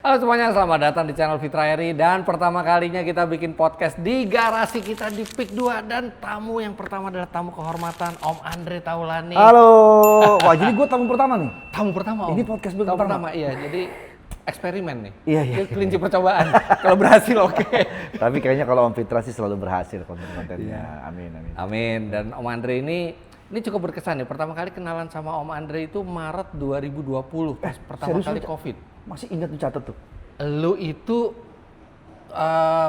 Halo semuanya, selamat datang di channel Fitra Eri. Dan pertama kalinya kita bikin podcast di garasi kita di PIK 2. Dan tamu yang pertama adalah tamu kehormatan Om Andre Taulani. Halo, wah jadi gue tamu pertama nih. Tamu pertama Om. Ini podcast tamu pertama. Iya, jadi eksperimen nih. Iya. Kelinci percobaan. Kalau berhasil oke. Tapi kayaknya kalau Om Fitra sih selalu berhasil konten-kontennya. Amin, amin. Amin. Dan Om Andre ini cukup berkesan nih. Pertama kali kenalan sama Om Andre itu Maret 2020 pas pertama kali Covid. Masih ingat tuh, catat tuh. Lu itu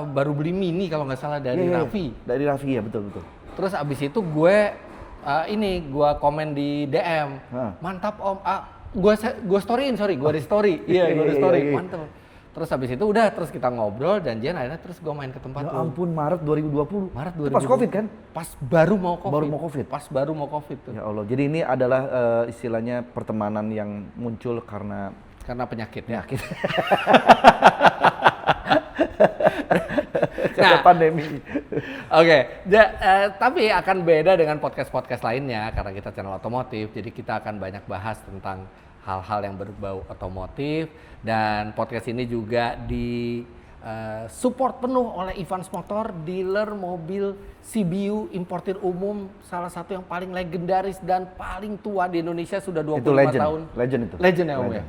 baru beli Mini kalau nggak salah dari Raffi. Dari Raffi ya, betul. Terus abis itu gue komen di DM. Mantap Om. Gue storyin, gue di story. Iya, gue di story. Mantap. Terus abis itu terus kita ngobrol, janjian akhirnya terus gue main ke tempat. Ya ampun, Maret 2020. Maret 2020. Pas Covid kan? Pas baru mau Covid. Pas baru mau Covid tuh. Ya Allah. Jadi ini adalah istilahnya pertemanan yang muncul karena penyakit ya. Karena pandemi. Oke, tapi akan beda dengan podcast-podcast lainnya karena kita channel otomotif. Jadi kita akan banyak bahas tentang hal-hal yang berbau otomotif, dan podcast ini juga di support penuh oleh Evans Motor, dealer mobil CBU importir umum, salah satu yang paling legendaris dan paling tua di Indonesia, sudah 25 tahun. Legend itu. Legend ya Om ya.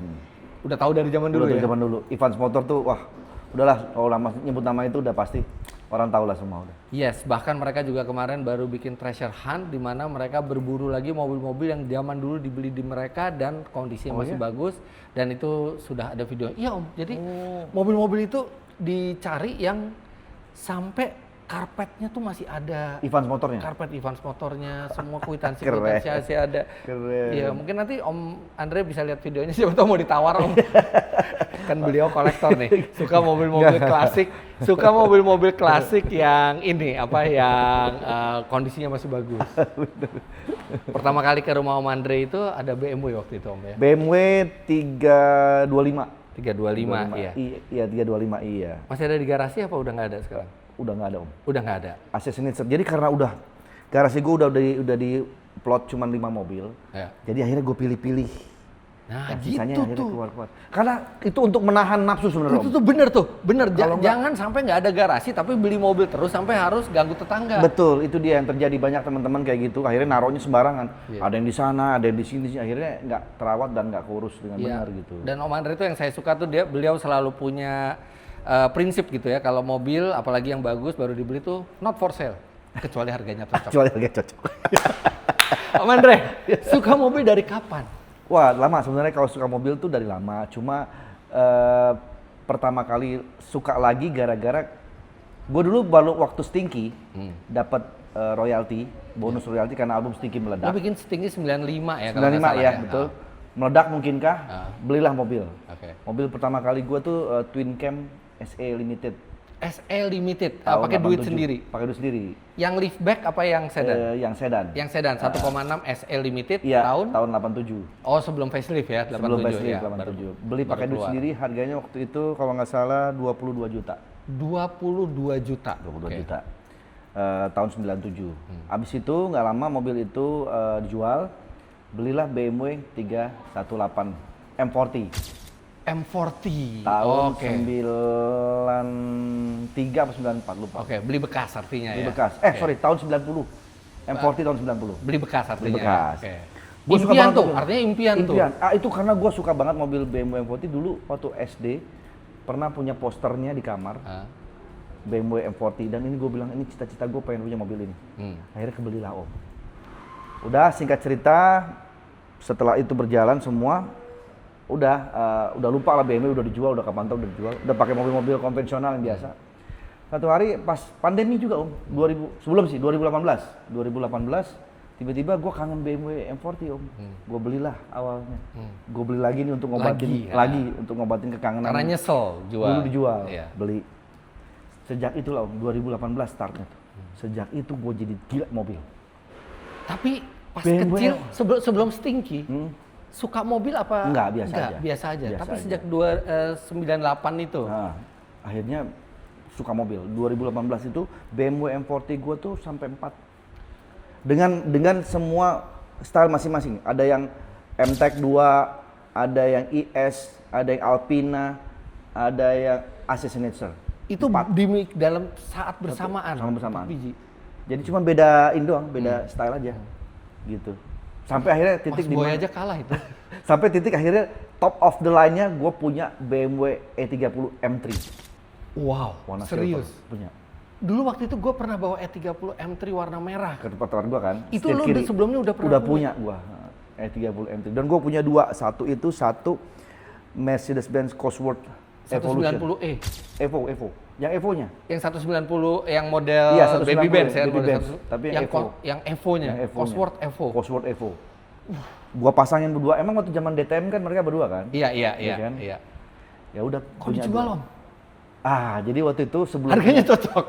Udah tahu dari zaman dulu ya? Dari zaman dulu. Evans Motor tuh, wah udahlah kalau lama nyebut nama itu udah pasti orang tahu lah semua udah. Yes, bahkan mereka juga kemarin baru bikin treasure hunt di mana mereka berburu lagi mobil-mobil yang zaman dulu dibeli di mereka dan kondisinya masih bagus, dan itu sudah ada video. Iya Om, jadi mobil-mobil itu dicari yang sampai karpetnya tuh masih ada. Evans Motornya? Karpet Evans Motornya, semua kuitansi masih ada. Keren. Iya, mungkin nanti Om Andre bisa lihat videonya, siapa tahu mau ditawar Om. Kan beliau kolektor nih, suka mobil-mobil klasik, yang kondisinya masih bagus. Pertama kali ke rumah Om Andre itu ada BMW waktu itu Om ya? BMW 325. 325 iya. Iya 325 iya. Masih ada di garasi apa udah nggak ada sekarang? Udah nggak ada Om. Udah nggak ada. AC Schnitzer. Jadi karena garasi gue udah di plot cuma 5 mobil. Ya. Jadi akhirnya gue pilih-pilih. Nah, sisanya gitu akhirnya tuh. keluar. Karena itu untuk menahan nafsu sebenarnya. Itu tuh bener. Jangan sampai nggak ada garasi tapi beli mobil terus sampai harus ganggu tetangga. Betul, itu dia yang terjadi, banyak teman-teman kayak gitu. Akhirnya naruhnya sembarangan. Ada yang di sana, ada yang di sini. Akhirnya nggak terawat dan nggak kurus dengan benar gitu. Dan Om Andre itu yang saya suka tuh beliau selalu punya prinsip gitu ya. Kalau mobil apalagi yang bagus baru dibeli tuh not for sale kecuali harganya cocok. Om Andre, suka mobil dari kapan? Wah, lama sebenarnya. Kalau suka mobil tuh dari lama. Cuma pertama kali suka lagi gara-gara gue dulu baru waktu Stinky dapat royalti, bonus royalti karena album Stinky meledak. Lo bikin Stinky 95 ya? 95 ya, betul. Meledak mungkinkah? Belilah mobil. Mobil pertama kali gue tuh Twin Cam SE Limited. SE Limited, pakai duit sendiri? Pakai duit sendiri. Yang liftback apa yang sedan? Yang sedan. Yang sedan, 1,6 SE Limited, iya, tahun 87. Oh, sebelum facelift ya? 87, sebelum facelift, ya, 87. Beli pakai duit sendiri, harganya waktu itu kalau nggak salah 22 juta. 22 juta? 22 juta. Tahun 97. Abis itu nggak lama mobil itu dijual, belilah BMW 318 M40. M40 tahun 93 atau 94 lupa. Beli bekas artinya beli bekas. Tahun 90. M40 tahun 90. Beli bekas artinya. Beli bekas. Gua impian tuh, artinya impian tuh. Itu karena gue suka banget mobil BMW M40 dulu waktu SD. Pernah punya posternya di kamar. BMW M40, dan ini gue bilang ini cita-cita gue pengen punya mobil ini. Akhirnya kebelilah Om. Udah, singkat cerita, setelah itu berjalan semua, udah lupa lah BMW udah dijual, udah kapantau udah dijual, udah pakai mobil-mobil konvensional yang biasa. Satu hari pas pandemi juga Om, 2018 tiba-tiba gue kangen BMW M40 Om. Gue belilah awalnya. Gue beli lagi nih untuk ngobatin untuk ngobatin kekangenan. Karena nyesel jual. Dulu dijual, beli. Sejak itulah Om, 2018 startnya tuh. Sejak itu gue jadi gila mobil. Tapi pas BMW kecil sebelum Stinky, suka mobil apa? Enggak, biasa aja. Tapi sejak 98 itu? Nah, akhirnya suka mobil. 2018 itu BMW M40 gue tuh sampai 4. Dengan semua style masing-masing. Ada yang M-Tech 2, ada yang IS, ada yang Alpina, ada yang AC Signature. Itu dalam saat bersamaan. Sama bersamaan. Biji. Jadi cuma beda ini doang, beda style aja. Gitu. Sampai akhirnya titik Mas Boy aja kalah itu. Sampai titik akhirnya top of the line-nya gue punya BMW E30 M3. Wow, Warna serius? silver. Punya. Dulu waktu itu gue pernah bawa E30 M3 warna merah. Ke tempat teman gue kan. Itu lu sebelumnya udah pernah punya gue E30 M3. Dan gue punya dua. Satu Mercedes-Benz Cosworth Evolution. 190E. Evo. Yang Evo-nya. Yang 190 yang model Iya, Baby Benz ya, Baby Benz. Tapi yang Evo. Yang Evo-nya, Cosworth Evo. Cosworth Evo. Gua pasangin berdua. Emang waktu zaman DTM kan mereka berdua kan? Iya. Kan? Iya. Ya udah. Kok dijual, Om? Jadi waktu itu sebelum harganya cocok.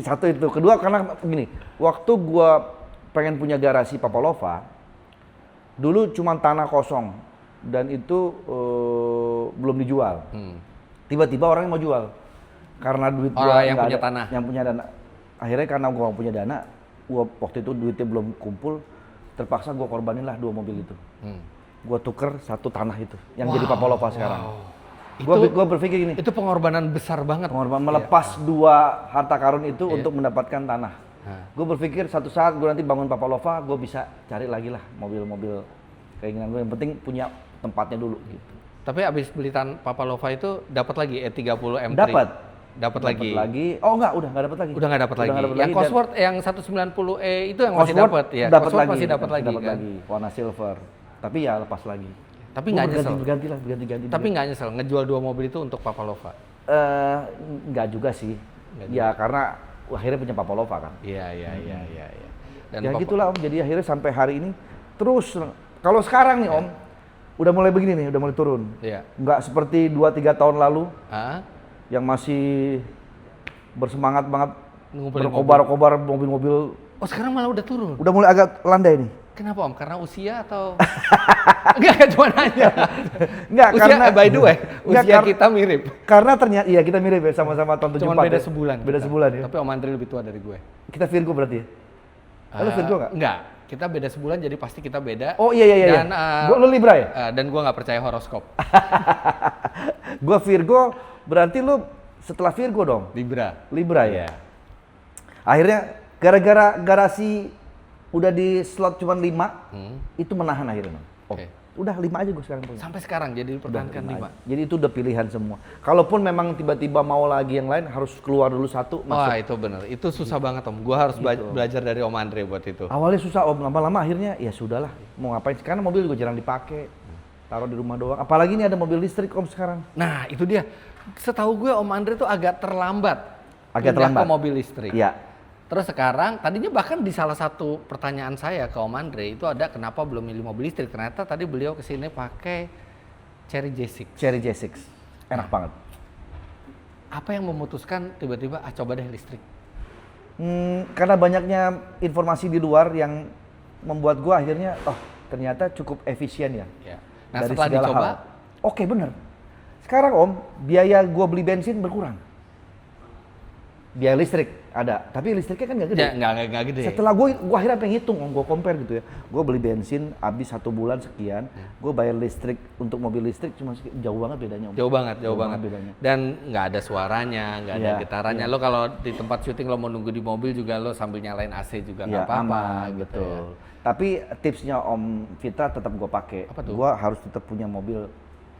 Satu itu. Kedua karena begini, waktu gua pengen punya garasi Papalova, dulu cuma tanah kosong dan itu belum dijual. Tiba-tiba orang yang mau jual. Karena duit gua yang punya tanah. Yang punya dana. Akhirnya karena gua punya dana, gua waktu itu duitnya belum kumpul, terpaksa gua korbanin lah 2 mobil itu. Gua tuker satu tanah itu yang jadi Papalova sekarang. Gua berpikir gini. Itu pengorbanan besar banget. Pengorbanan melepas 2 harta karun itu untuk mendapatkan tanah. Gue berpikir satu saat gue nanti bangun Papalova, gue bisa cari lagi lah mobil-mobil keinginan gue. Yang penting punya tempatnya dulu gitu. Tapi abis beli Papalova itu dapat lagi E30 M3? Dapat lagi. Oh enggak, udah enggak dapat lagi. Udah enggak dapat lagi. Yang Cosworth yang 190E itu yang masih dapat ya. Dapat Cosworth lagi. masih dapat lagi kan. Warna silver. Tapi ya lepas lagi. Tapi nggak nyesel. Berganti. Tapi nggak nyesel ngejual 2 mobil itu untuk Papalova. Nggak juga sih. Ya karena akhirnya punya Papalova kan. Iya. Dan ya gitulah Om. Jadi akhirnya sampai hari ini terus kalau sekarang nih Om udah mulai begini nih, udah mulai turun. Iya. Nggak seperti 2-3 tahun lalu. Yang masih bersemangat banget berkobar-kobar mobil-mobil. Oh sekarang malah udah turun? Udah mulai agak landai nih. Kenapa Om? Karena usia atau? Enggak, cuma nanya. Enggak, karena by the way, usia kita mirip. Karena ternyata iya kita mirip ya, sama-sama tahun 74. Cuma beda sebulan. Beda sebulan ya. Tapi Om Andre lebih tua dari gue. Kita Virgo berarti ya? Lu Virgo enggak? Enggak. Kita beda sebulan jadi pasti kita beda. Oh iya. Dan lu Libra ya? Dan gue nggak percaya horoskop. Gua Virgo, berarti lu setelah Virgo dong? Libra ya? Iya. Akhirnya gara-gara garasi udah di slot cuma 5, itu menahan akhirnya. Udah 5 aja gue sekarang punya. Sampai sekarang jadi pertahankan 5. Jadi itu udah pilihan semua. Kalaupun memang tiba-tiba mau lagi yang lain harus keluar dulu satu. Wah itu bener, itu susah banget Om. Gue harus belajar dari Om Andre buat itu. Awalnya susah Om, lama-lama akhirnya ya sudahlah. Mau ngapain? Karena mobil juga jarang dipakai. Taruh di rumah doang. Apalagi ini ada mobil listrik Om sekarang. Nah itu dia. Setahu gue Om Andre tuh agak terlambat. Agak terlambat. Ke mobil listrik. Iya. Terus sekarang, tadinya bahkan di salah satu pertanyaan saya ke Om Andre itu ada kenapa belum milih mobil listrik. Ternyata tadi beliau kesini pakai Chery J6. Chery J6, enak banget. Apa yang memutuskan tiba-tiba coba deh listrik? Karena banyaknya informasi di luar yang membuat gua akhirnya, ternyata cukup efisien ya. Nah dari setelah dicoba? hal. Oke bener. Sekarang Om, biaya gua beli bensin berkurang. Biaya listrik ada, tapi listriknya kan nggak gede. Ya, nggak gede. Setelah gua akhirnya pengen hitung, gua compare gitu ya. Gua beli bensin habis 1 bulan sekian, gua bayar listrik untuk mobil listrik cuma jauh banget bedanya. Jauh banget bedanya. Dan nggak ada suaranya, nggak ada getarannya. Lo kalau di tempat syuting lo mau nunggu di mobil juga lo sambil nyalain AC juga nggak apa-apa. Gitu. Tapi tipsnya Om Fitra tetap gua pakai. Gua harus tetap punya mobil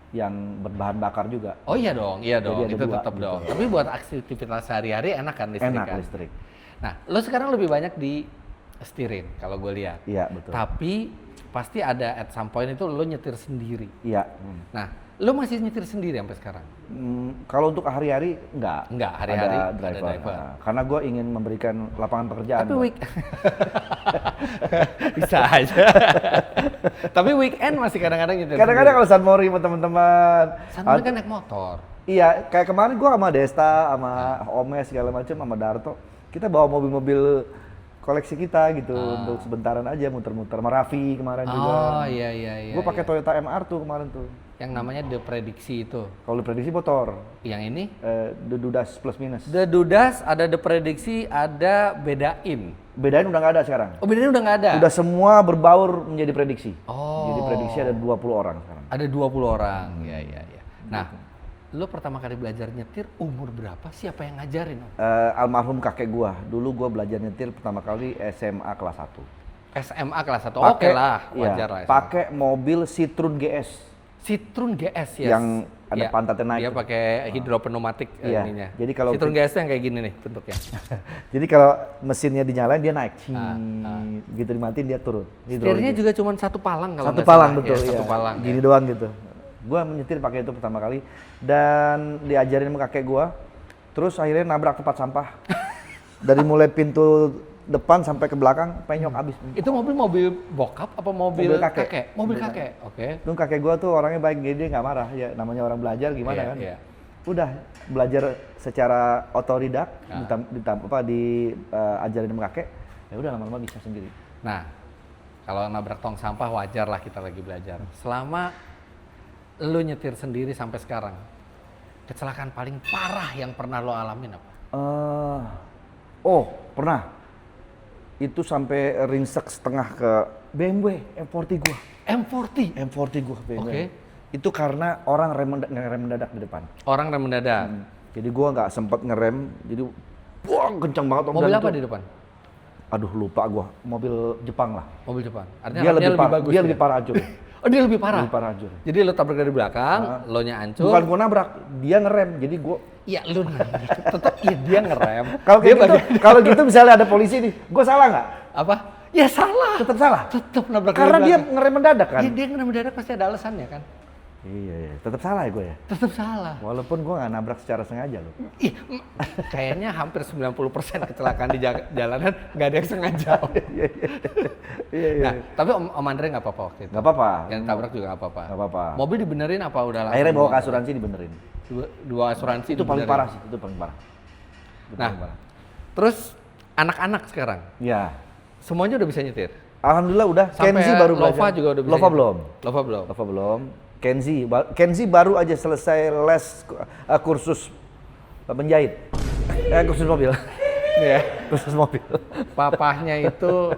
yang berbahan bakar juga. Oh iya dong, itu tetap gitu. dong. Tapi buat aktivitas sehari-hari enak kan listrik enak, kan? Listrik. Nah, lo sekarang lebih banyak di setirin kalau gue lihat. Iya, betul. Tapi pasti ada at some point itu lo nyetir sendiri. Iya. Nah, lo masih nyetir sendiri sampai sekarang? Kalau untuk hari-hari enggak. Enggak, hari-hari ada driver. Nah, karena gue ingin memberikan lapangan pekerjaan. Tapi bisa aja. Tapi weekend masih kadang-kadang nyetir. Kadang-kadang kalau San Mori sama teman-teman. San Mori kan naik motor. Iya, kayak kemarin gue sama Desta, sama Omes segala macam, sama Darto. Kita bawa mobil-mobil koleksi kita gitu untuk sebentaran aja muter-muter. Sama Raffi kemarin juga. Oh iya. Gue pakai Toyota MR tuh kemarin tuh. Yang namanya The Prediksi itu. Kalau Prediksi motor. Yang ini? The Dudas plus minus. The Dudas ada The Prediksi, ada Bedain. Bedain udah nggak ada sekarang. Oh Bedain udah nggak ada? Udah semua berbaur menjadi Prediksi. Oh. Jadi Prediksi ada 20 orang sekarang. Ada 20 orang, iya. Nah, lo pertama kali belajar nyetir umur berapa? Siapa yang ngajarin, Om? Almarhum kakek gua. Dulu gua belajar nyetir pertama kali SMA kelas 1. SMA kelas 1. Oke lah, wajar lah. Pakai mobil Citroen GS. Citroen GS ya. Yang ada pantatnya naik. Dia pakai hidropneumatik ininya. Jadi kalau Citroen GS yang kayak gini nih bentuknya. Jadi kalau mesinnya dinyalain dia naik. Gitu dimatiin dia turun. Setirnya juga cuma satu palang kalau satu palang betul. Ya, satu palang. Gini doang gitu. Gua menyetir pakai itu pertama kali dan diajarin sama kakek gua. Terus akhirnya nabrak tempat sampah. Dari mulai pintu depan sampai ke belakang penyok abis. Itu mobil bokap apa mobil kakek? Mobil kakek. Oke. Tuh kakek gua tuh orangnya baik, dia nggak marah ya, namanya orang belajar gimana kan. Udah belajar secara otodidak, diajarin sama kakek. Ya udah lama-lama bisa sendiri. Nah, kalau nabrak tong sampah wajar lah kita lagi belajar. Selama lu nyetir sendiri sampai sekarang, kecelakaan paling parah yang pernah lo alamin apa? Pernah. Itu sampai ringsek setengah ke BMW M40 gua. M40 gua BMW. Oke. Itu karena orang ngerem mendadak di depan. Orang rem mendadak. Jadi gua nggak sempet ngerem, jadi buang kencang banget. Mobil apa di depan? Aduh lupa gua, mobil Jepang lah. Mobil Jepang. Artinya dia lebih bagus. Dia lebih parah hancur. Oh dia lebih parah? Lebih parah hancur. Jadi lo tabrak dari belakang, lo nya hancur. Bukan gua nabrak, dia ngerem. Jadi gua iya lu tetap dia ngerem. Kalau gitu misalnya ada polisi nih, gua salah nggak? Apa? Ya salah. Tetap salah. Tetap nabrak. Karena dia ngerem mendadak kan? Iya dia ngerem mendadak pasti ada alasannya kan? Iya. Tetap salah ya gue ya? Tetap salah. Walaupun gue nggak nabrak secara sengaja loh. Kayaknya hampir 90% kecelakaan di jalanan nggak ada yang sengaja. Iya. Nah, tapi Om Andre nggak apa-apa waktu itu? Nggak apa-apa. Yang tabrak juga nggak apa-apa? Nggak apa-apa. Mobil dibenerin apa udah langsung? Akhirnya bawa ke asuransi dibenerin. Dua asuransi itu paling parah sih, itu paling parah. Terus anak-anak sekarang? Iya. Semuanya udah bisa nyetir? Alhamdulillah udah. Sampai Kenzi baru belajar. Lova juga udah bisa. Lova belum. Kenzi baru aja selesai les kursus menjahit. Kursus mobil. Iya. Kursus mobil. Papahnya itu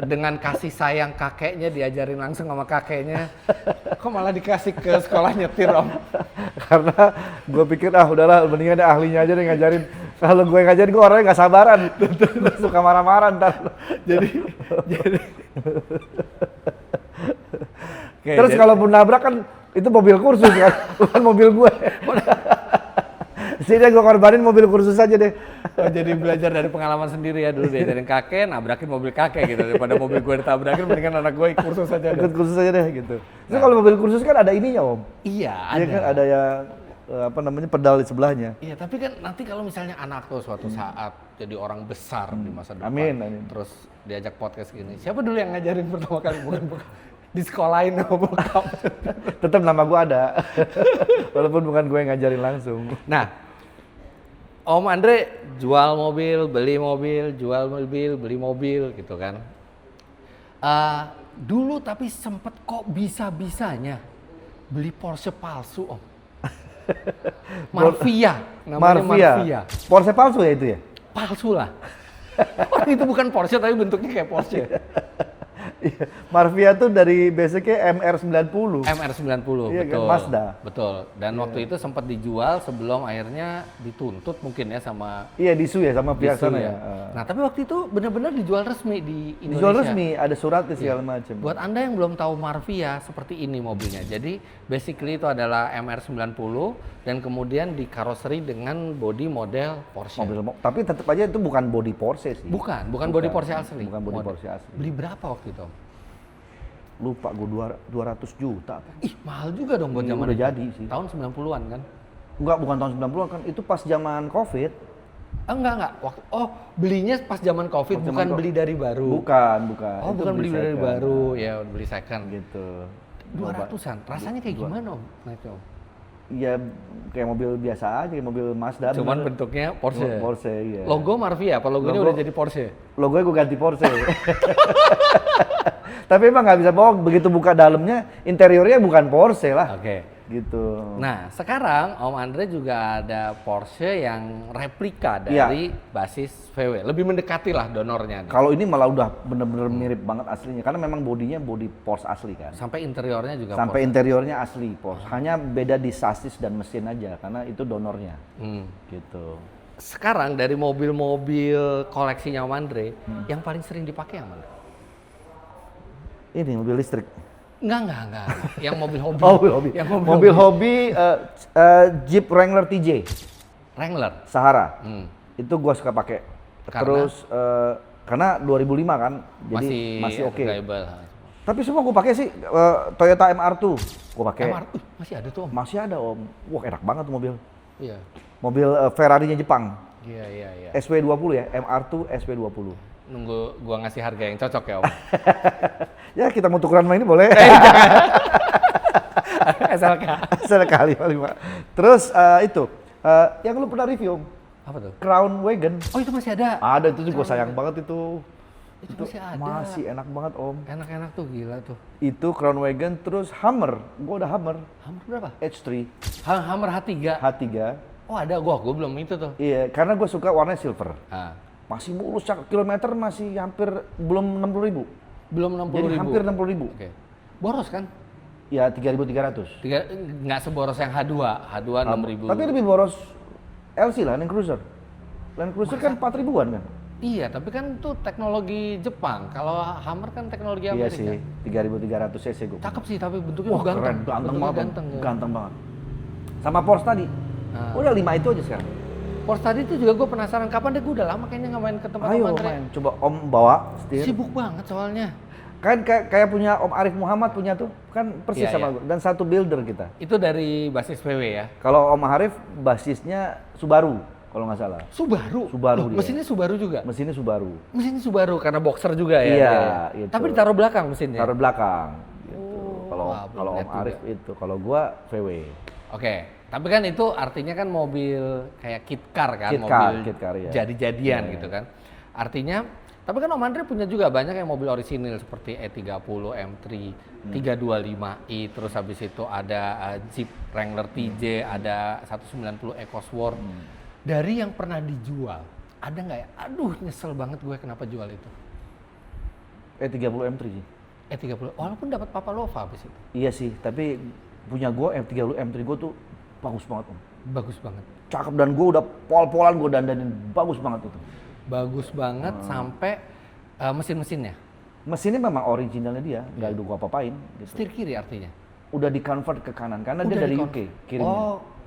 dengan kasih sayang kakeknya diajarin langsung sama kakeknya. Kok malah dikasih ke sekolah nyetir, Om? Karena gue pikir udahlah mendingan ahlinya aja deh ngajarin. Kalau gue ngajarin gue orangnya nggak sabaran. Gue suka marah-marah ntar. Jadi terus kalaupun nabrak kan itu mobil kursus kan, bukan mobil gue. Jadi gue korbanin mobil kursus aja deh. Jadi belajar dari pengalaman sendiri ya, dulu diajarin kakek, nabrakin mobil kakek gitu. Daripada mobil gue ditabrakin, mendingan anak gue ikut kursus aja deh. Ikut kursus aja deh gitu. Terus kalau mobil kursus kan ada ininya Om. Iya ada. Kan ada yang pedal di sebelahnya. Iya tapi kan nanti kalau misalnya anak tuh suatu saat jadi orang besar di masa depan. Amin. Terus diajak podcast gini, siapa dulu yang ngajarin pertama kali? Bukan. Di sekolahin sama bokap. Tetap nama gue ada. Walaupun bukan gue yang ngajarin langsung. Nah, Om Andre jual mobil, beli mobil, jual mobil, beli mobil gitu kan. Dulu tapi sempet kok bisa-bisanya beli Porsche palsu, Om. Marvia, namanya Marvia. Porsche palsu ya itu ya? Palsu lah. Orang itu bukan Porsche tapi bentuknya kayak Porsche. Marvia tuh dari basicnya MR90. Iya, betul. Kan, Mazda. Betul. Dan waktu itu sempat dijual sebelum akhirnya dituntut mungkin ya sama. Iya, disu ya sama pihak sana ya. Nah, tapi waktu itu benar-benar dijual resmi di Indonesia. Dijual resmi, ada suratnya segala macam. Buat Anda yang belum tahu Marvia, seperti ini mobilnya. Jadi, basically itu adalah MR90 dan kemudian dikaroseri dengan body model Porsche. Tapi tetap aja itu bukan body Porsche sih. Bukan body Porsche asli. Bukan body Porsche asli. Beli berapa waktu itu? Lupa gue 200 juta. Ih, mahal juga dong buat zaman udah itu. Jadi sih. Tahun 90-an kan? Enggak, bukan tahun 90-an kan. Itu pas zaman Covid. Enggak. Belinya pas zaman Covid, bukan beli dari baru. Bukan. Oh, bukan beli dari baru. Ya, beli second gitu. 200-an. Rasanya kayak gimana, Om? Naiknya, Om? Ya kayak mobil biasa aja, kayak mobil Mazda. Cuman bentuknya Porsche. Porsche, iya. Logo Marvia, apa logonya udah jadi Porsche? Logonya gue ganti Porsche. Tapi emang nggak bisa bohong, begitu buka dalamnya, interiornya bukan Porsche lah. Oke. gitu. Nah, sekarang Om Andre juga ada Porsche yang replika dari basis VW. Lebih mendekati lah donornya nih. Kalau ini malah udah bener-bener mirip banget aslinya, karena memang bodinya body Porsche asli kan. Sampai interiornya juga Sampai Porsche. interiornya asli Porsche. Hanya beda di sasis dan mesin aja, karena itu donornya. Gitu. Sekarang dari mobil-mobil koleksinya Om Andre, yang paling sering dipakai yang mana? Ini mobil listrik. Enggak. Yang mobil hobi. Oh, mobil hobi. Yang mobil hobi Jeep Wrangler TJ. Wrangler. Sahara. Itu gua suka pakai. Terus karena 2005 kan, jadi masih oke. Tapi semua gua pakai sih Toyota MR2. Gua pakai. MR2 masih ada tuh Om. Masih ada Om. Wah, enak banget tuh mobil. Iya. Mobil Ferrari-nya Jepang. Iya. SW20 ya, MR2 SW20. Nunggu gua ngasih harga yang cocok ya Om. Ya kita mau tukeran sama ini boleh. SLK. SLK 55. Terus itu yang lu pernah review Om. Apa tuh? Crown Wagon. Oh itu masih ada? Ada, itu juga sayang banget itu. Itu masih ada. Masih enak banget Om. Enak-enak tuh, gila tuh. Itu Crown Wagon, terus Hummer. Gua ada Hummer. Hummer berapa? H3. Hummer H3. H3. Oh ada, gua belum itu tuh. Iya, karena gua suka warna silver. Ah. Masih mulus, kilometer masih hampir belum 60.000. Belum 60.000. Jadi hampir 60.000. Oke. Boros kan? Ya 3.300. Nggak seboros yang H2. H2 6.000. Tapi lebih boros LC lah, Land Cruiser. Land Cruiser kan 4.000-an kan? Iya, tapi kan itu teknologi Jepang. Kalau Hummer kan teknologi Iya Amerika. sih, 3.300 cc gue. Cakep sih, tapi bentuknya Wah, ganteng. keren, ganteng banget. Ganteng, ya. Ganteng banget. Sama Porsche tadi. Udah 5 itu aja sekarang. Porsche tadi itu juga gue penasaran, kapan deh gue udah lama kayaknya nggak main ke tempat Ayo Om Andre. main, coba Om bawa setir. Sibuk banget soalnya. Kan kayak punya Om Arif Muhammad punya tuh, kan persis Iya, sama iya. gue. Dan satu builder kita. Itu dari basis VW ya? Kalau Om Arif basisnya Subaru, kalau nggak salah. Subaru? Subaru Loh, dia. mesinnya Subaru juga? Mesinnya Subaru. Mesinnya Subaru karena boxer juga ya? Iya, dia? itu. Tapi ditaruh belakang mesinnya? Taruh belakang. Gitu. wah, belum Kalau lihat Om Arif juga. itu, kalau gua VW. Oke, tapi kan itu artinya kan mobil kayak kit car kan? Kit car, ya. Jadi-jadian Iya, gitu kan? Artinya, tapi kan Om Andre punya juga banyak yang mobil orisinil seperti E30, M3, 325i, terus habis itu ada Jeep Wrangler TJ, ada 190 EcoSport. Dari yang pernah dijual, ada nggak ya? Aduh, nyesel banget gue kenapa jual itu. E30 M3 sih. E30, walaupun dapat Papalova habis itu. Iya sih, tapi punya gua M30 M3 gua tuh bagus banget Om. Bagus banget. Cakep, dan gua udah pol-polan gua dandanin, bagus banget itu. Bagus banget sampai mesin-mesinnya. Mesinnya memang originalnya dia, nggak ada gua apa-apain gitu. Setir kiri artinya. Udah di convert ke kanan karena dia Udah dari di UK kirimnya.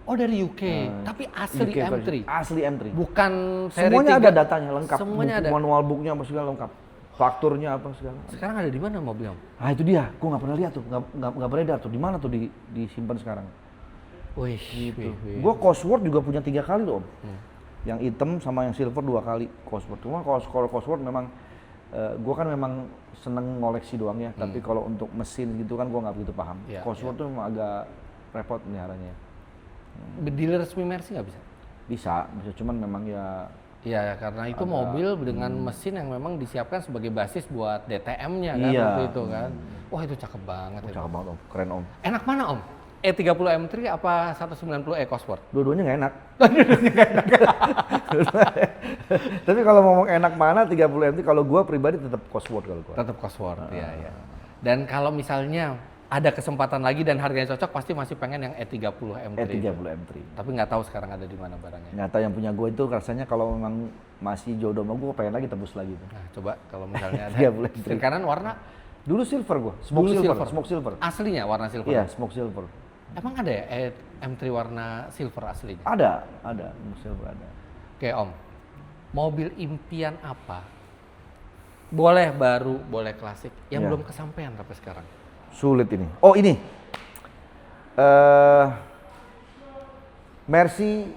Oh dari UK. Tapi asli UK M3. version. Asli M3. Bukan seri Semuanya 3. ada datanya lengkap. Semuanya ada. Manual booknya apa segala lengkap. Fakturnya apa segala. Sekarang ada di mana mobil Om? Ah itu dia, gua nggak pernah lihat tuh, nggak beredar tuh. Di mana tuh disimpan sekarang? Wih, Gitu. Gua Cosworth juga punya 3 kali loh Om. Yang hitam sama yang silver 2 kali Cosworth. Cuma kalau Cosworth memang gua kan memang seneng ngoleksi doang ya. Tapi kalau untuk mesin gitu kan gua nggak begitu paham. Iya, Cosworth tuh memang agak repot meliharanya. Dealer resmi Mercy nggak bisa? Bisa, cuman memang ya. Iya, karena itu mobil dengan mesin yang memang disiapkan sebagai basis buat DTM-nya kan Iya. waktu itu kan. Wah itu cakep banget. itu. Cakep banget Om, keren Om. Enak mana Om? E30 M3 apa 190 EcoSport? Dua-duanya nggak enak. Tapi kalau ngomong enak mana 30 MT, kalau gua pribadi tetap Cosworth kalau gua. Tetap Cosworth, ya. Dan kalau misalnya ada kesempatan lagi dan harganya cocok, pasti masih pengen yang E30 M3. E30 M3. Tapi nggak tahu sekarang ada di mana barangnya. Nyata yang punya gua itu rasanya kalau memang masih jodoh sama gua pengen lagi tebus lagi tuh. Nah, coba kalau misalnya ada. 30 M3. Setir kanan warna Dulu silver gua, smoke Dulu silver, smoke silver. aslinya warna silver. Iya, smoke silver. Emang ada ya M3 warna silver aslinya? Ada, smoke silver ada. Oke Om, mobil impian apa? Boleh baru, boleh klasik, yang Iya. belum kesampaian sampai sekarang. Sulit ini. Oh ini, Mercy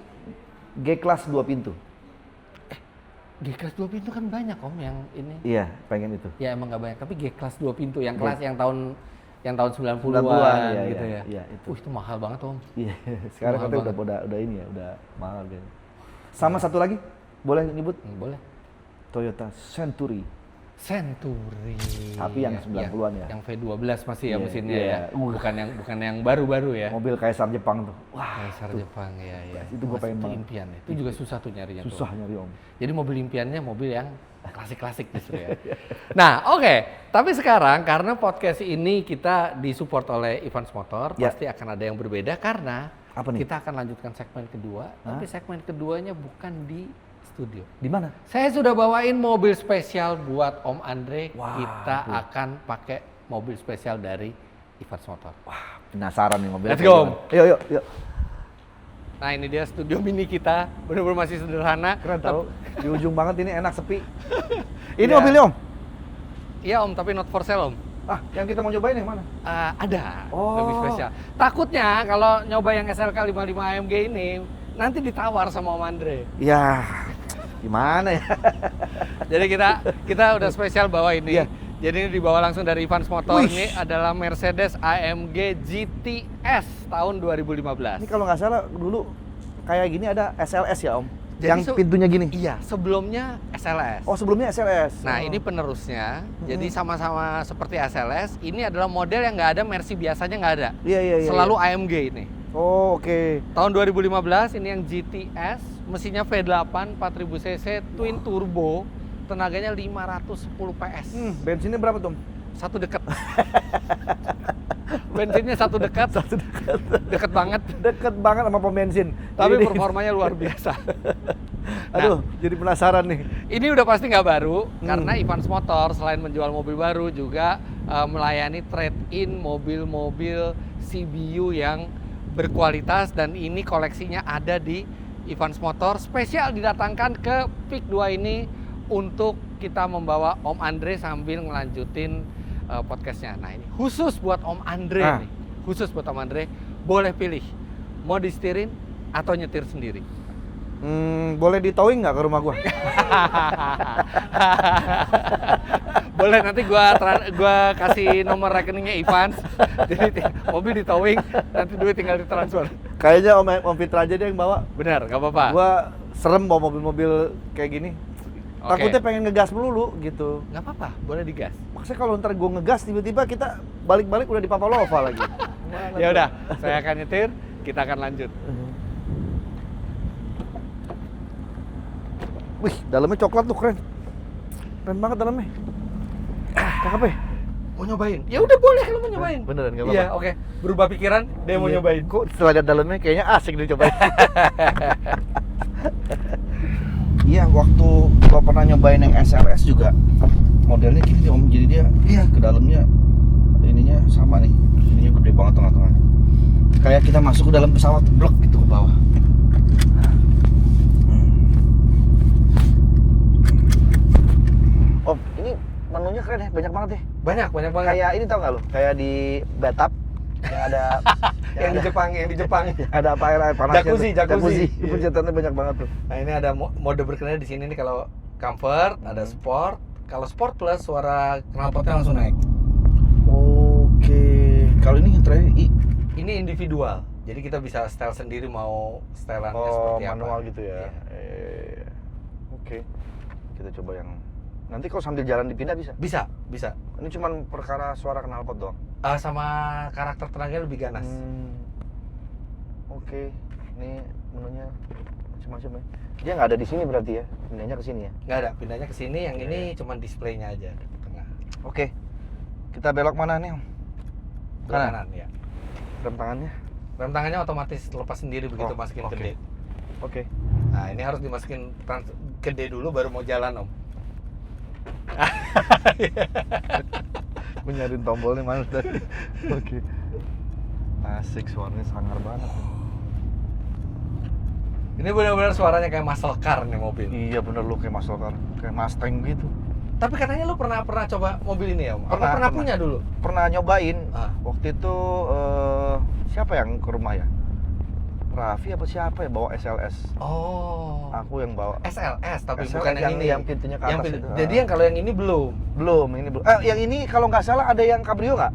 G-Class 2 pintu. G-Class 2 pintu kan banyak Om yang ini. Iya, pengen itu. Ya emang nggak banyak, tapi G-Class 2 pintu yang kelas yang tahun 90-an iya, gitu iya, ya. iya, itu. Itu mahal banget Om. Iya, sekarang Mahal katanya udah ini ya, udah mahal gitu. Sama satu lagi, boleh nyebut? Boleh. Toyota Century Century. Tapi yang 90-an ya. Yang V12 masih ya mesinnya iya. ya. Bukan yang baru-baru ya. Mobil kaisar Jepang tuh. Wah, Kaisar Jepang ya. itu gue pengen banget. Impian. Itu juga susah tuh nyarinya. Susah nyari Om. Jadi mobil impiannya mobil yang klasik-klasik justru ya. Nah, oke. Tapi sekarang karena podcast ini kita disupport oleh Evans Motor, pasti akan ada yang berbeda karena apa nih? kita akan lanjutkan segmen kedua, tapi segmen keduanya bukan di studio. Di mana? Saya sudah bawain mobil spesial buat Om Andre. Wah, kita akan pakai mobil spesial dari Evans Motor. Wah, penasaran nih mobilnya. Let's go. Yuk. Nah, ini dia studio mini kita. Benar-benar masih sederhana. Keren tau. Di ujung banget ini enak sepi. Ini Ya. mobilnya Om? Iya Om, tapi not for sale Om. Ah, yang kita mau cobain yang mana? Ada, Oh. lebih spesial. Takutnya kalau nyoba yang SLK 55 AMG ini, nanti ditawar sama Om Andre. Ya, gimana ya? Jadi kita udah spesial bawa ini. Iya. Jadi ini dibawa langsung dari Evans Motor. Wih. Ini adalah Mercedes AMG GTS tahun 2015. Ini kalau nggak salah dulu kayak gini ada SLS ya Om? Jadi Yang pintunya gini? Iya, sebelumnya SLS. Oh sebelumnya SLS? Nah, ini penerusnya. Jadi sama-sama seperti SLS. Ini adalah model yang nggak ada, Mercy biasanya nggak ada. Iya. Selalu AMG ini. Oh oke. Tahun 2015 ini yang GTS, mesinnya V8 4000 cc twin turbo, tenaganya 510 PS. Bensinnya berapa Tom? Satu dekat. Bensinnya satu dekat. Dekat banget. Deket banget sama pom bensin. Tapi Jadi- performanya luar biasa. Aduh, jadi penasaran nih. Ini udah pasti nggak baru, karena Evans Motor selain menjual mobil baru juga melayani trade-in mobil-mobil CBU yang berkualitas, dan ini koleksinya ada di Evans Motor. Spesial didatangkan ke PIK 2 ini untuk kita membawa Om Andre sambil ngelanjutin podcastnya. Nah ini khusus buat Om Andre nih, khusus buat Om Andre. Boleh pilih, mau disetirin atau nyetir sendiri. Boleh di towing nggak ke rumah gua? Boleh, nanti gua kasih nomor rekeningnya Evans. Jadi mobil di towing, nanti duit tinggal ditransfer. Kayaknya Om Fitra aja deh yang bawa. Benar, nggak apa-apa. Gua serem bawa mobil-mobil kayak gini. Oke. Takutnya pengen ngegas melulu gitu. Nggak apa-apa, boleh digas. Maksudnya kalau ntar gua ngegas tiba-tiba kita balik-balik udah di Papalova lagi. Gimana Ya tuh? udah, saya akan nyetir, kita akan lanjut. Wih, dalamnya coklat tuh keren. Keren banget dalamnya. Cakep ya? Mau nyobain? Ya udah boleh kalau mau nyobain. Beneran nggak apa-apa. Iya, oke. Berubah pikiran, dia mau Iya. nyobain. Kok setelah lihat dalamnya kayaknya asik dicobain. Iya, waktu gua pernah nyobain yang SLS juga modelnya gini Om, jadi dia ke dalamnya ininya sama nih. Ininya gede banget tengah-tengahnya. Kayak kita masuk ke dalam pesawat blok gitu ke bawah. Om, ini menunya keren ya, banyak banget ya. Banyak banget. Kayak ini tau gak lo? Kayak di bathtub yang ada yang di Jepang. ada apa air panasnya Jacuzzi, tuh. jacuzzi. Itu pencetannya banyak banget tuh. Nah, ini ada mode berkendara di sini nih, kalau comfort, ada sport. Kalau sport plus suara knalpotnya langsung naik. Oke. Kalau ini yang terakhir Ini individual. Jadi kita bisa style sendiri mau styleannya seperti apa. manual gitu ya. Iya. Oke. Kita coba yang nanti kalau sambil jalan dipindah bisa. Bisa. Ini cuman perkara suara knalpot doang. Sama karakter tenaganya lebih ganas. Oke. Ini menunya macam-macam ya. Dia nggak ada di sini berarti ya. Pindahnya ke sini ya. Nggak ada, pindahnya ke sini. Yang ini cuman displaynya aja di tengah. Oke. Kita belok mana nih, Om? Belok kanan ya. Rem tangannya. Rem tangannya otomatis lepas sendiri begitu Oh, masukin oke. gede. Oke. Nah, ini harus dimasukin gede dulu baru mau jalan, Om. Gue nyariin tombolnya mana tadi. Oke. Asik, suaranya sangar banget. Ini benar-benar suaranya kayak muscle car nih mobil. Iya bener lu kayak muscle car, kayak Mustang gitu. Tapi katanya lu pernah coba mobil ini ya, Om? Apa Pernah. pernah punya dulu? Pernah nyobain. Ah. Waktu itu siapa yang ke rumah ya? Raffi apa siapa ya bawa SLS? Oh. Aku yang bawa. SLS tapi SLS bukan yang ini. yang pintunya ke atas itu. Jadi yang kalau yang ini belum. Belum, ini belum. Yang ini kalau nggak salah ada yang cabrio nggak?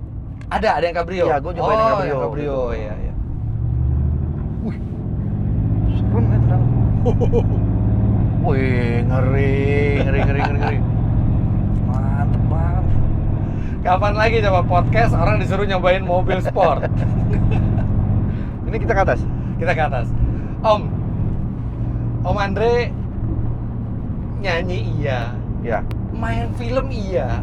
Ada yang cabrio. Iya, gua nyobain yang cabrio. Yang cabrio, iya. Serem ya terang. Wih, ngeri. Kapan lagi coba podcast orang disuruh nyobain mobil sport? Ini kita ke atas. Kita ke atas. Om Andre nyanyi iya, Ya. main film iya,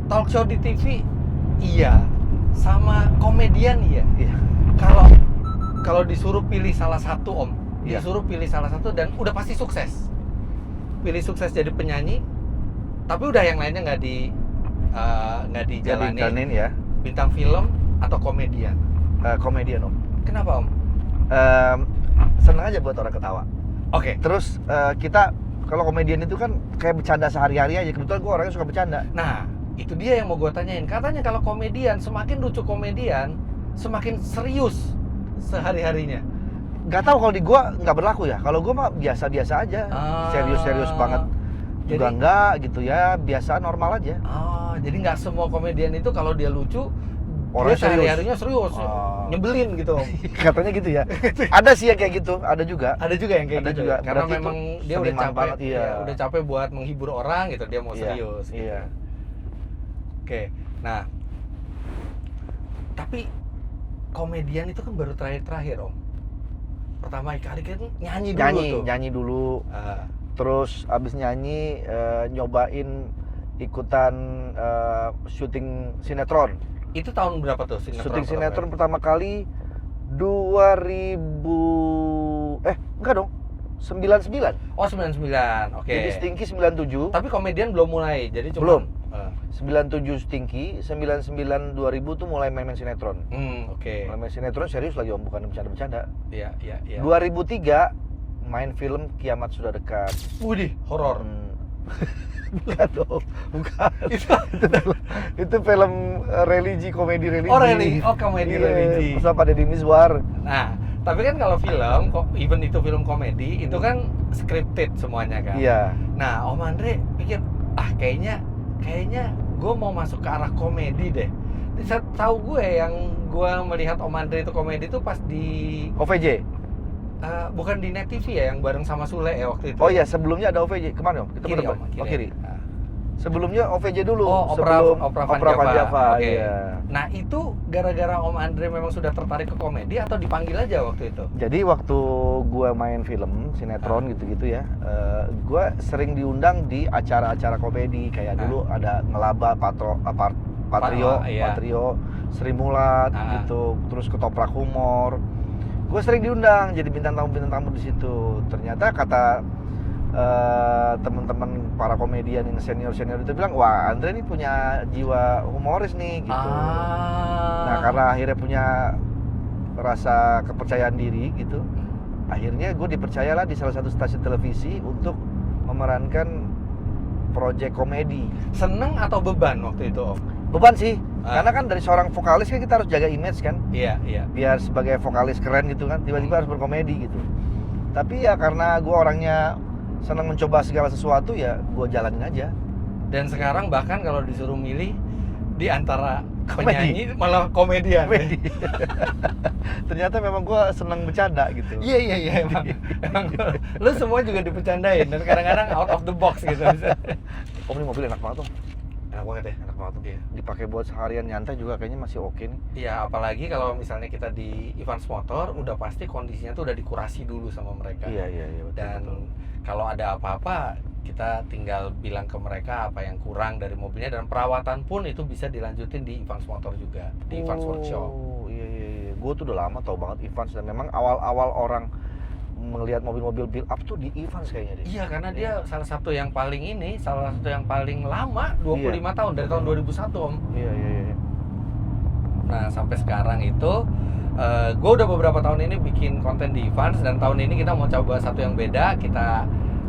talk show di TV iya, sama komedian iya. Iya. Kalau disuruh pilih salah satu Iya. disuruh pilih salah satu dan udah pasti sukses. Pilih sukses jadi penyanyi, tapi udah yang lainnya nggak dijalanin. Jalanin ya. Bintang film atau komedian? Komedian Om. Kenapa Om? Senang aja buat orang ketawa. Oke. Terus kita kalau komedian itu kan kayak bercanda sehari-hari aja. Kebetulan gue orangnya suka bercanda. Nah, itu dia yang mau gue tanyain. Katanya kalau komedian, semakin lucu komedian, semakin serius sehari-harinya. Gak tahu kalau di gue nggak berlaku ya. Kalau gue mah biasa-biasa aja. Serius-serius banget juga enggak gitu ya. Biasa normal aja. Jadi nggak semua komedian itu kalau dia lucu, Orang dia sehari-harinya serius, nyebelin gitu. Katanya gitu ya. Ada sih yang kayak gitu, ada juga. Ada juga yang kayak Ada gitu. juga. Karena Berarti memang itu dia udah seniman capek, banget, iya. ya, udah capek buat menghibur orang gitu, dia mau serius. Gitu. Iya. Oke, nah, tapi komedian itu kan baru terakhir Om. Pertama kali kan nyanyi dulu tuh. Nyanyi dulu. Terus abis nyanyi nyobain ikutan syuting sinetron. Itu tahun berapa tuh sinetron? Syuting sinetron pertama kali 2000 enggak dong. 99. Oh 99, oke. Jadi Stinky 97. Tapi komedian belum mulai, jadi cuma Belum. 97 Stinky, 99 2000 tuh mulai main-main sinetron. Oke. Mulai main sinetron serius lagi Om, bukan bercanda-bercanda. Iya. 2003 main film Kiamat Sudah Dekat. Widih, horor. Bukan dong, bukan. Itu film religi, komedi religi. Komedi religi. Sama Deddy Mizwar. Nah, tapi kan kalau film, even itu film komedi, itu kan scripted semuanya kan. Iya. Nah, Om Andre pikir, kayaknya gue mau masuk ke arah komedi deh. Tahu gue yang gue melihat Om Andre itu komedi itu pas di OVJ. Bukan di Net TV ya, yang bareng sama Sule ya waktu itu. Oh iya, sebelumnya ada OVJ. Kemana Om? Kita Kiri, berdebat. Om, kiri. Oh kiri. Sebelumnya OVJ dulu. Opera Van Java. Oke. Iya. Nah itu gara-gara Om Andre memang sudah tertarik ke komedi atau dipanggil aja waktu itu? Jadi waktu gua main film, sinetron gitu-gitu ya, gua sering diundang di acara-acara komedi. Kayak dulu ada Ngelaba, Patrio, Sri Mulat gitu, terus Ketoprak Humor. Gue sering diundang jadi bintang tamu di situ. Ternyata kata teman-teman para komedian yang senior itu bilang, wah Andre ini punya jiwa humoris nih gitu. Nah karena akhirnya punya rasa kepercayaan diri gitu, akhirnya gue dipercayalah di salah satu stasiun televisi untuk memerankan proyek komedi. Seneng atau beban waktu itu Om? Beban sih, karena kan dari seorang vokalis kan kita harus jaga image kan. Iya. Biar sebagai vokalis keren gitu kan, tiba-tiba harus berkomedi gitu. Tapi ya karena gue orangnya senang mencoba segala sesuatu, ya gue jalanin aja. Dan sekarang bahkan kalau disuruh milih di antara penyanyi malah komedian. Ternyata memang gue senang bercanda gitu. Iya emang lu semua juga dipercandain dan kadang-kadang out of the box gitu. Om ini mobil enak banget Om. Enak banget ya, Enak banget Om. Iya. Dipakai buat seharian nyantai juga kayaknya masih oke nih. Iya, apalagi kalau misalnya kita di Evans Motor, udah pasti kondisinya tuh udah dikurasi dulu sama mereka. Iya betul. Dan kalau ada apa-apa, kita tinggal bilang ke mereka apa yang kurang dari mobilnya, dan perawatan pun itu bisa dilanjutin di Evans Motor juga, di Evans Workshop. Iya. Gue tuh udah lama tau banget Evans, dan memang awal-awal orang melihat mobil-mobil build up tuh di Evans kayaknya deh. Iya, karena dia salah satu yang paling lama, 25 tahun, dari tahun 2001 Om. Iya. Nah, sampai sekarang itu gue udah beberapa tahun ini bikin konten di Evans, dan tahun ini kita mau coba satu yang beda.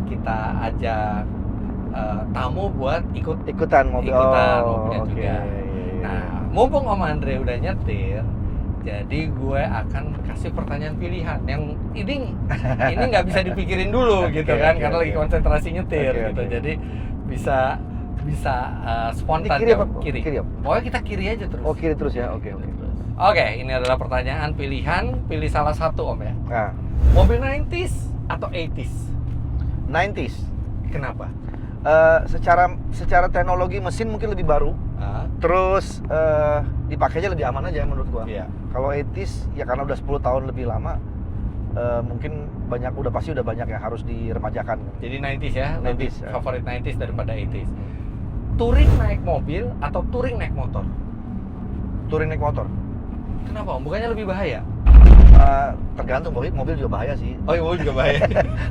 Kita ajak tamu buat ikutan mobilnya juga. Nah, mumpung Om Andre udah nyetir, jadi gue akan kasih pertanyaan pilihan yang ini nggak bisa dipikirin dulu gitu kan, karena lagi konsentrasi nyetir gitu. Jadi bisa spontan. Kiri. Pokoknya kita kiri aja terus. Oh, kiri terus ya. Oke. Oke, ini adalah pertanyaan pilihan, pilih salah satu Om ya. Nah, mobil 90s atau 80s? 90s. Kenapa? secara teknologi mesin mungkin lebih baru. Terus dipakainya lebih aman aja menurut gua. Iya. Kalau 80s ya karena udah 10 tahun lebih lama, mungkin pasti udah banyak yang harus diremajakan. Jadi 90s ya, 90s, lebih ya. favorit 90s daripada 80s. Touring naik mobil atau touring naik motor? Touring naik motor. Kenapa Om? Bukannya lebih bahaya? Tergantung, mobil juga bahaya sih. Oh iya, mobil juga bahaya.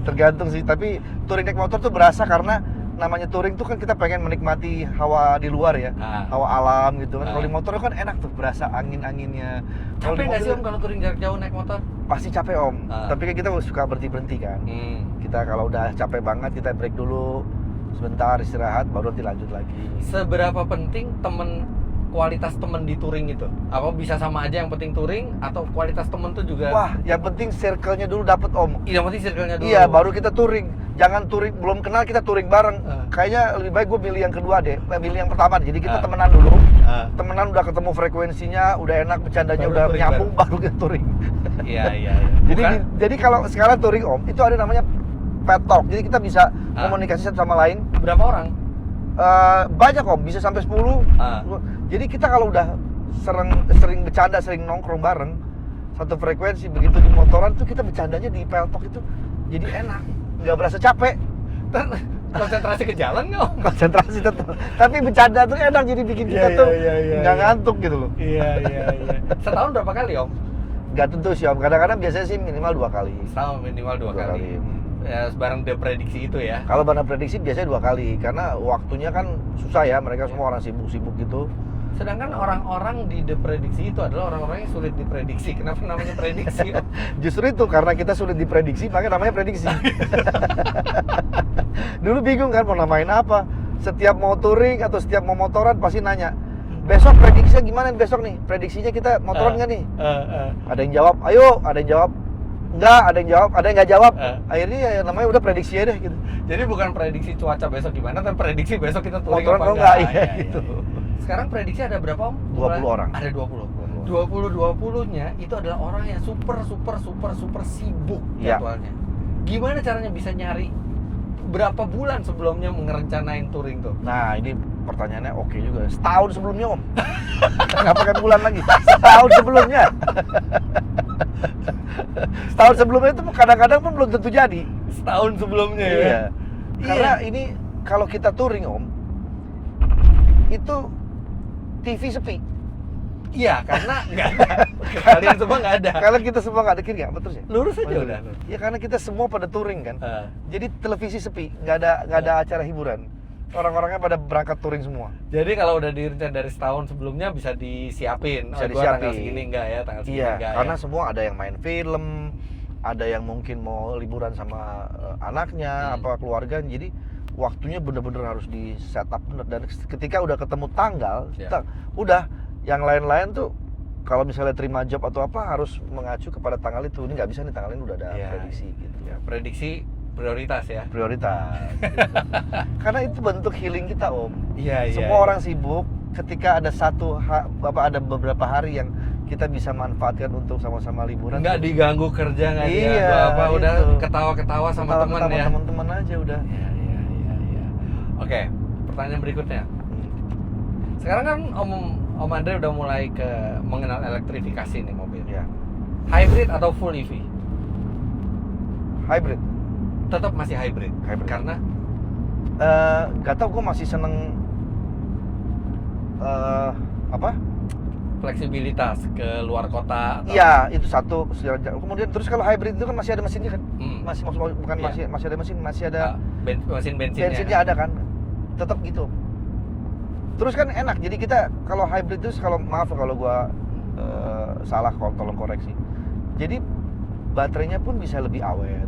Tergantung sih, tapi touring naik motor tuh berasa karena namanya touring tuh kan kita pengen menikmati hawa di luar ya, hawa alam gitu kan. Kalau di motor kan enak tuh, berasa angin-anginnya. Capek nggak sih Om kalau touring jarak jauh naik motor? Pasti capek Om, tapi kan kita suka berhenti kan. Kita kalau udah capek banget kita break dulu sebentar, istirahat, baru nanti lanjut lagi. Seberapa penting kualitas temen di touring itu? Apa bisa sama aja yang penting touring atau kualitas temen tuh juga? Wah, yang penting circle-nya dulu dapet Om. Iya, yang penting circle-nya dulu. Iya, baru kita touring. Jangan touring, belum kenal kita touring bareng. Kayaknya lebih baik gue pilih yang kedua deh, pilih yang pertama. Jadi kita temenan dulu. Temenan udah ketemu frekuensinya, udah enak, bercandanya udah nyambung, baru kita touring. Iya. Jadi kalau sekarang touring Om, itu ada namanya pet talk. Jadi kita bisa komunikasi satu sama lain. Berapa orang? Banyak Om, bisa sampai 10. Jadi kita kalau udah sering bercanda, sering nongkrong bareng satu frekuensi, begitu di motoran tuh kita bercandanya di peltok itu jadi enak, nggak berasa capek. Konsentrasi ke jalan nggak Om? Konsentrasi tetap, tapi bercanda tuh enak, jadi bikin kita tuh nggak ngantuk gitu loh. Iya. Setahun berapa kali Om? Nggak tentu sih Om, kadang-kadang biasanya sih minimal 2 kali. Setahun minimal 2 kali. Ya, bareng prediksi itu ya. Kalau bareng prediksi biasanya 2 kali, karena waktunya kan susah ya, mereka semua orang sibuk-sibuk gitu. Sedangkan orang-orang di prediksi itu adalah orang-orang yang sulit diprediksi. Kenapa namanya prediksi? Justru itu, karena kita sulit diprediksi, makanya namanya prediksi. Dulu bingung kan mau namain apa. Setiap mau touring atau setiap mau motoran pasti nanya, besok prediksinya gimana besok nih? Prediksinya kita motoran nggak nih? Ada yang jawab, ayo. Ada yang jawab, enggak. Ada yang jawab, ada yang nggak jawab. Akhirnya ya namanya udah prediksi aja deh gitu. Jadi bukan prediksi cuaca besok gimana, tapi prediksi besok kita touring motoran apa enggak. Iya, gitu. Sekarang prediksi ada berapa Om? 20 orang. Ada 20. 20-20-nya itu adalah orang yang super sibuk jadwalnya. Gimana caranya bisa nyari berapa bulan sebelumnya merencanain touring tuh? Nah, ini pertanyaannya oke juga. Setahun sebelumnya Om. Nggak pakai bulan lagi. Setahun sebelumnya. Setahun sebelumnya itu kadang-kadang pun belum tentu jadi. Setahun sebelumnya ya? Iya. Karena ini kalau kita touring Om, itu TV sepi. Iya, karena nggak ada. Kalian semua nggak ada. Kalau kita semua nggak ada, kiri nggak betul sih. Lurus aja udah. Ya karena kita semua pada touring kan. Jadi televisi sepi, nggak ada acara hiburan. Orang-orangnya pada berangkat touring semua. Jadi kalau udah direncanain dari setahun sebelumnya bisa disiapin. Bisa disiapin. Tanggal segini enggak ya, tanggal segini enggak. Iya, karena semua ada yang main film, ada yang mungkin mau liburan sama anaknya, apa keluarga. Jadi waktunya bener-bener harus di setup bener. Dan ketika udah ketemu tanggal, udah yang lain-lain tuh kalau misalnya terima job atau apa harus mengacu kepada tanggal itu. Ini nggak bisa nih, tanggal ini udah ada prediksi gitu. Ya, prediksi prioritas ya. Prioritas. Gitu. Karena itu bentuk healing kita Om. Iya. Semua orang sibuk. Ketika ada ada beberapa hari yang kita bisa manfaatkan untuk sama-sama liburan. Nggak diganggu kerja, nggak diganggu apa, udah ketawa-ketawa sama teman ya. Teman-teman aja udah. Iya. Oke, pertanyaan berikutnya. Sekarang kan Om Andre udah mulai mengenal elektrifikasi nih mobil. Ya. Hybrid atau full EV? Hybrid. Tetap masih hybrid. Karena gak tau, gue masih seneng fleksibilitas ke luar kota. Iya, itu satu. Kemudian terus kalau hybrid itu kan masih ada mesinnya kan? Masih ada mesin, masih ada mesin bensinnya. Bensinnya ada kan? Tetap gitu. Terus kan enak. Jadi kita kalau hybrid itu, maaf kalau gua salah, tolong koreksi. Jadi baterainya pun bisa lebih awet.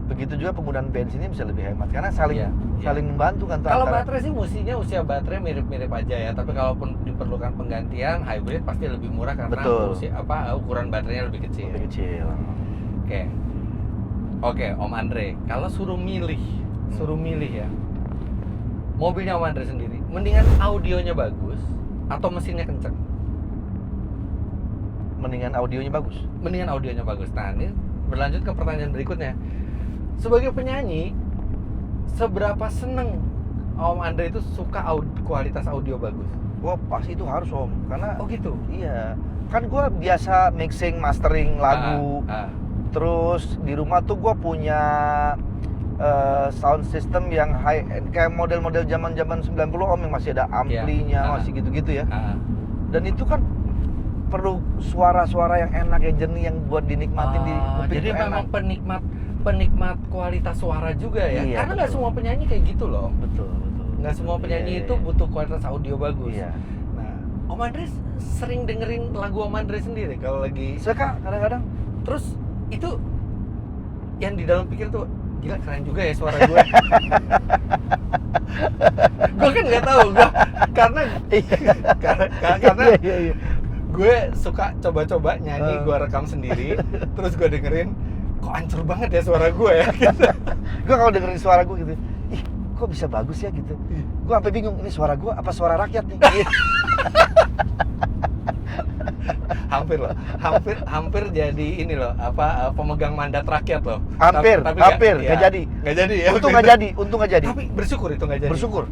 Begitu juga penggunaan bensinnya bisa lebih hemat karena saling membantu kan. Kalau baterai sih mestinya usia baterai mirip-mirip aja ya, tapi kalaupun diperlukan penggantian hybrid pasti lebih murah karena ukuran baterainya lebih kecil. Oke, Om Andre, kalau suruh milih ya, mobilnya Om Andre sendiri, mendingan audionya bagus atau mesinnya kenceng? Mendingan audionya bagus. Nah, ini berlanjut ke pertanyaan berikutnya. Sebagai penyanyi, seberapa seneng Om Andre itu suka kualitas audio bagus? Gua pasti itu harus Om, karena gitu? iya. Kan gua biasa mixing, mastering lagu. Terus di rumah tuh gua punya sound system yang high end, kayak model-model zaman-zaman 90 Om, yang masih ada amplinya, masih gitu-gitu ya. Dan itu kan perlu suara-suara yang enak, yang jernih, yang buat dinikmatin di kuping. Jadi memang penikmat kualitas suara juga ya? Iya, karena nggak semua penyanyi kayak gitu loh. Betul. Nggak semua penyanyi itu butuh kualitas audio bagus. Iya. Nah, Om Andre sering dengerin lagu Om Andre sendiri kalau lagi... Suka kadang-kadang. Terus itu yang di dalam pikir tuh, gila keren juga ya suara gue. Gue kan nggak tahu, karena Iya. gue suka coba-coba nyanyi, gue rekam sendiri, terus gue dengerin, kok hancur banget ya suara gue ya. Gue kalau dengerin suara gue gitu, ih kok bisa bagus ya gitu. Gue sampai bingung, ini suara gue apa suara rakyat nih? hampir jadi ini loh, pemegang mandat rakyat loh. Hampir, nggak jadi. Nggak jadi ya. Untung nggak jadi. Tapi bersyukur itu nggak jadi. Bersyukur.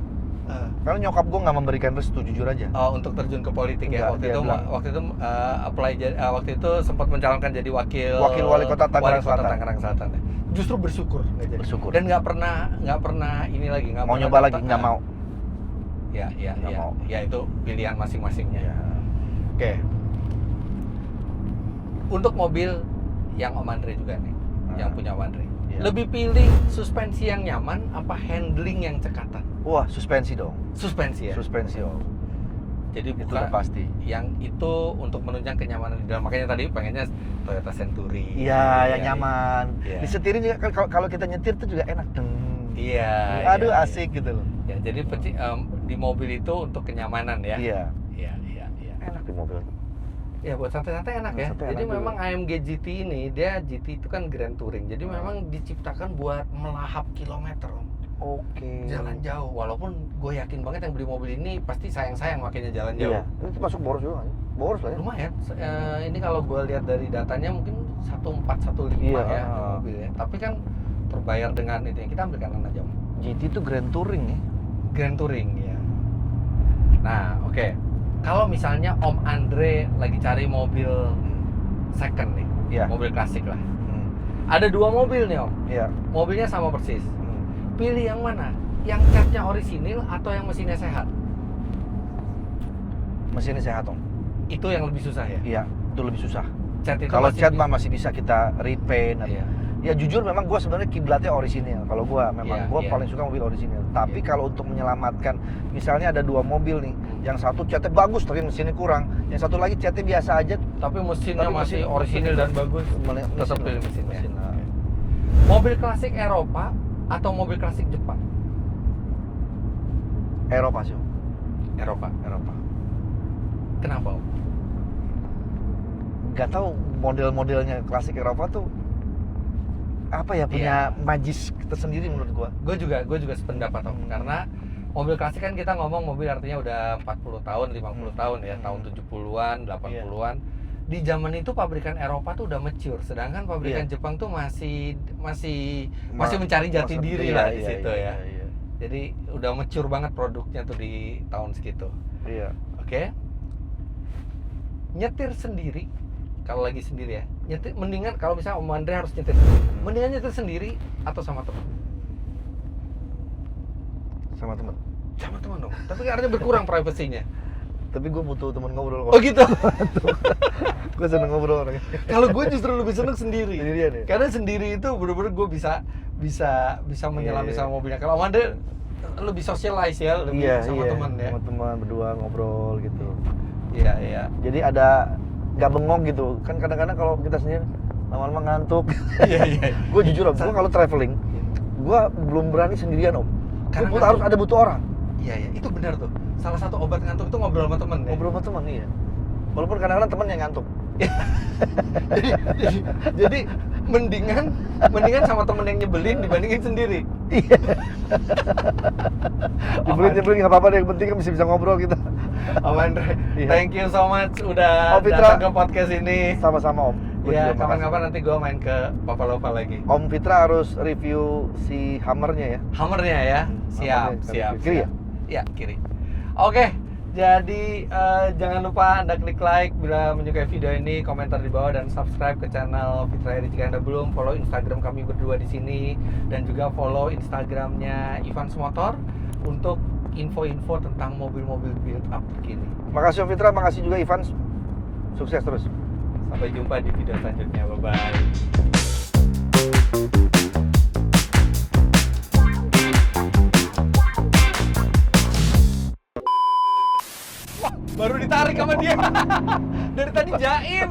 Karena nyokap gue nggak memberikan restu, jujur aja. Untuk terjun ke politik ya. Enggak, Waktu itu waktu itu sempat mencalonkan jadi wakil wali kota Tangerang Selatan. Ya. Justru bersyukur nggak jadi. Bersyukur. Dan nggak pernah ini lagi, nggak mau nyoba lagi, nggak mau. Ya, mau. Ya itu pilihan masing-masingnya. Ya. Oke. Untuk mobil yang Om Andre juga nih, yang punya Om Andre. Ya. Lebih pilih suspensi yang nyaman apa handling yang cekatan? Wah, suspensi dong. Suspensi ya? Suspensi Om. Jadi itu bukan udah pasti. Yang itu untuk menunjang kenyamanan di dalam. Makanya tadi pengennya Toyota Century. Iya, yang nyaman. Ya. Disetirin juga kan, kalau kita nyetir tuh juga enak. Iya. Aduh, asik gitu loh. Ya, jadi di mobil itu untuk kenyamanan ya. Iya. Enak di mobil. Ya buat santai-santai enak ya. Santai Jadi enak memang AMG GT ini, GT itu kan Grand Touring. Jadi memang diciptakan buat melahap kilometer. Oke. Jalan jauh. Walaupun gue yakin banget yang beli mobil ini pasti sayang-sayang makanya jalan jauh. Iya. Itu masuk boros juga kan? Boros lah ya. Lumayan. Ini kalau gue lihat dari datanya mungkin 1415 ya mobil ya. Tapi kan terbayar dengan itu yang kita ambil kanan aja. GT itu Grand Touring ya. Grand Touring ya. Nah, oke. Kalau misalnya Om Andre lagi cari mobil second nih, mobil klasik lah. Ada 2 mobil nih Om. Iya. Mobilnya sama persis. Pilih yang mana? Yang catnya orisinil atau yang mesinnya sehat? Mesinnya sehat Om. Itu yang lebih susah ya? Iya, itu lebih susah. Kalau cat mah masih bisa kita repaint. Iya. Ya jujur memang gue sebenarnya kiblatnya orisinil. Kalau gue memang paling suka mobil orisinil. Tapi kalau untuk menyelamatkan, misalnya ada 2 mobil nih, yang satu catnya bagus tapi mesinnya kurang, yang satu lagi catnya biasa aja tapi mesinnya masih orisinil dan bagus, tetap pilih mesinnya. Mobil klasik Eropa atau mobil klasik Jepang? Eropa sih. Eropa. Kenapa Om? Gak tahu model-modelnya klasik Eropa tuh apa ya, punya magis tersendiri menurut gua. Gue juga sependapat Om, karena mobil klasik kan kita ngomong mobil artinya udah 40 tahun, 50 tahun ya, tahun 70-an, 80-an. Di zaman itu pabrikan Eropa tuh udah mature, sedangkan pabrikan Jepang tuh masih mencari jati diri lah di situ ya. Jadi udah mature banget produknya tuh di tahun segitu. Iya. Oke. Nyetir sendiri, kalau lagi sendiri ya, nyetir mendingan kalau misalnya Om Andre harus nyetir sendiri, mendingan nyetir sendiri atau sama teman? Sama teman. Sama teman dong. Tapi artinya berkurang privasinya. Tapi gue butuh teman ngobrol. Oh gitu. Gue seneng ngobrol orangnya. Kalau gue justru lebih seneng sendiri. Sendirian ya? Karena sendiri itu bener-bener gue bisa menyelami sama mobilnya. Kalau Om Andre lebih socialize ya, lebih sama teman ya. Sama teman berdua ngobrol gitu. Iya. Jadi ada nggak bengong gitu. Kan kadang-kadang kalau kita sendiri lama-lama ngantuk. Iya. Gue jujur Om, gue kalau traveling, gue belum berani sendirian Om. Karena harus ada butuh orang. Iya, itu benar tuh. Salah satu obat ngantuk itu ngobrol sama teman ya. Ngobrol sama teman, iya. Walaupun kadang-kadang teman yang ngantuk. jadi mendingan sama temen yang nyebelin dibandingin sendiri. Iya. Nyebelin nggak apa-apa deh, yang penting kan bisa ngobrol kita. Om Andre, thank you so much udah datang ke podcast ini. Sama-sama Om. Ya, juga kapan-kapan nanti gue main ke Papalofa lagi. Om Fitra harus review si Hammernya ya. Hammernya ya, siap, Hammernya, siap. kiri ya? Ya, kiri. Oke, jadi jangan lupa Anda klik like bila menyukai video ini, komentar di bawah dan subscribe ke channel Fitra Eri jika Anda belum. Follow Instagram kami berdua di sini dan juga follow Instagramnya Ivans Motor untuk info-info tentang mobil-mobil build up terkini. Makasih Om Fitra, makasih juga Ivan. Sukses terus. Sampai jumpa di video selanjutnya. Bye-bye. Baru ditarik sama dia. Dari tadi jaim.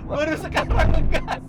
Baru sekarang ngegas.